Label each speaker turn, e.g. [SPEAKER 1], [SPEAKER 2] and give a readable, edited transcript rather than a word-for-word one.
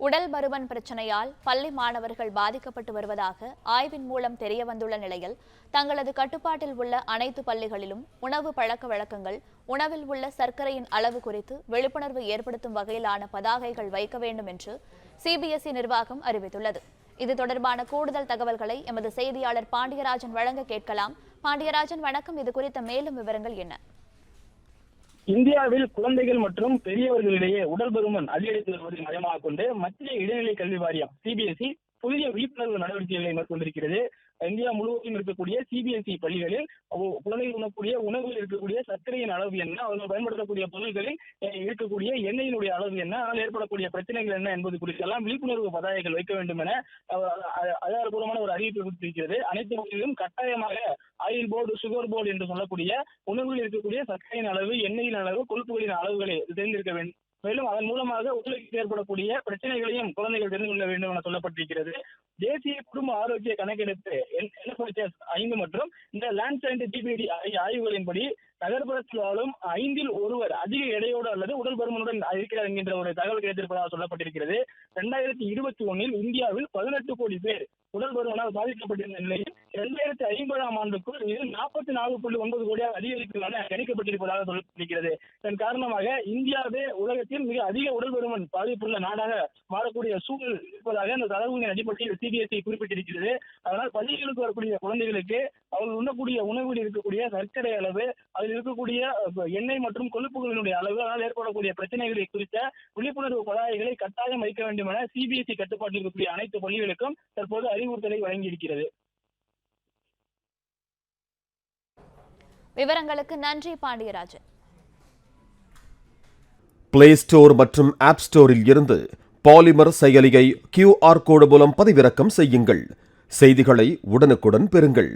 [SPEAKER 1] உடல் பருமன் பிரச்சனையால் பள்ளி மாணவர்கள் பாதிக்கப்பட்டு வருவதாக ஆய்வின் மூலம் தெரியவந்துள்ள நிலையில் தங்களது கட்டுப்பாட்டில் உள்ள அனைத்து பள்ளிகளிலும் உணவு பழக்க வழக்கங்கள், உணவில் உள்ள சர்க்கரையின் அளவு குறித்து விழிப்புணர்வு ஏற்படுத்தும் வகையிலான பதாகைகள் வைக்க வேண்டும் என்று சிபிஎஸ்இ நிர்வாகம் அறிவித்துள்ளது. இது தொடர்பான கூடுதல் தகவல்களை எமது செய்தியாளர் பாண்டியராஜன் வழங்க கேட்கலாம். பாண்டியராஜன், வணக்கம். இது குறித்த மேலும் விவரங்கள் என்ன?
[SPEAKER 2] இந்தியாவில் குழந்தைகள் மற்றும் பெரியவர்களிடையே உடல் பருமன் அதிகரித்து வருவதை மையமாக கொண்டு மத்திய இடைநிலை கல்வி வாரியம் சிபிஎஸ்இ புதிய விழிப்புணர்வு நடவடிக்கைகளை மேற்கொண்டிருக்கிறது. இந்தியா முழுவதும் இருக்கக்கூடிய சிபிஎஸ்இ பள்ளிகளில் குழந்தைகள் உண்ணக்கூடிய உணவில் இருக்கக்கூடிய சர்க்கரையின் அளவு என்ன, அவர்கள் பயன்படுத்தக்கூடிய பொருட்களில் இருக்கக்கூடிய எண்ணெயினுடைய அளவு என்ன, அதனால் ஏற்படக்கூடிய பிரச்சனைகள் என்ன என்பது குறித்து எல்லாம் விழிப்புணர்வு பதாகைகள் வைக்க வேண்டும் என அதிகாரப்பூர்வமான ஒரு அறிவிப்பு கொடுத்திருக்கிறது. அனைத்து பகுதிகளிலும் கட்டாயமாக ஆயில் போர்டு, சுகர் போர்டு என்று சொல்லக்கூடிய உணவில் இருக்கக்கூடிய சர்க்கரையின் அளவு, எண்ணெயின் அளவு, கொழுப்புகளின் அளவுகளை தெரிந்திருக்க வேண்டும். மேலும் அதன் மூலமாக உடலுக்கு ஏற்படக்கூடிய பிரச்சனைகளையும் குழந்தைகள் தெரிந்து கொள்ள வேண்டும் என சொல்லப்பட்டிருக்கிறது. தேசிய குடும்ப ஆரோக்கிய கணக்கெடுப்பு NFHS 5 மற்றும் இந்த லேண்ட்சைட் டிபிடி ஆய்வுகளின்படி நகர்ப்புறத்தில் வாழும் 5இல் ஒருவர் அதிக எடையோடு அல்லது உடல் பருமனுடன் இருக்கிறார் என்கின்ற ஒரு தகவல் கிடைத்திருப்பதாக சொல்லப்பட்டிருக்கிறது. 2021 இந்தியாவில் 18 கோடி பேர் உடல் பருமனால் பாதிக்கப்பட்டிருந்த நிலையில் 2050 ஆண்டுக்குள் இது 44.9 கோடியாக அதிகரிக்கும் என கணிக்கப்பட்டிருப்பதாக சொல்லப்பட்டிருக்கிறது. இதன் காரணமாக இந்தியாவே உலகத்தில் மிக அதிக உடல் பருமன் பாதிப்புள்ள நாடாக மாறக்கூடிய சூழல் இருப்பதாக அந்த தகவலின் அடிப்படையில் சிபிஎஸ்இ குறிப்பிட்டிருக்கிறது. அதனால் பள்ளிகளுக்கு வரக்கூடிய குழந்தைகளுக்கு அவர்கள் உண்ணக்கூடிய உணவில் இருக்கக்கூடிய சர்க்கரை அளவு, அதில் இருக்கக்கூடிய எண்ணெய் மற்றும் கொழுப்புகளினுடைய அளவு, அதனால் ஏற்படக்கூடிய பிரச்சனைகளை குறித்த விழிப்புணர்வு பதாகைகளை கட்டாயம் வைக்க வேண்டும் என சிபிஎஸ்இ கட்டுப்பாட்டில் இருக்கக்கூடிய அனைத்து பள்ளிகளுக்கும் தற்போது அறிவுறுத்தலை வழங்கியிருக்கிறது.
[SPEAKER 1] விவரங்களுக்கு நன்றி பாண்டியராஜன்.
[SPEAKER 3] பிளே ஸ்டோர் மற்றும் ஆப் ஸ்டோரில் இருந்து பாலிமர் செயலியை QR கோடு மூலம் பதிவிறக்கம் செய்யுங்கள். செய்திகளை உடனுக்குடன் பெறுங்கள்.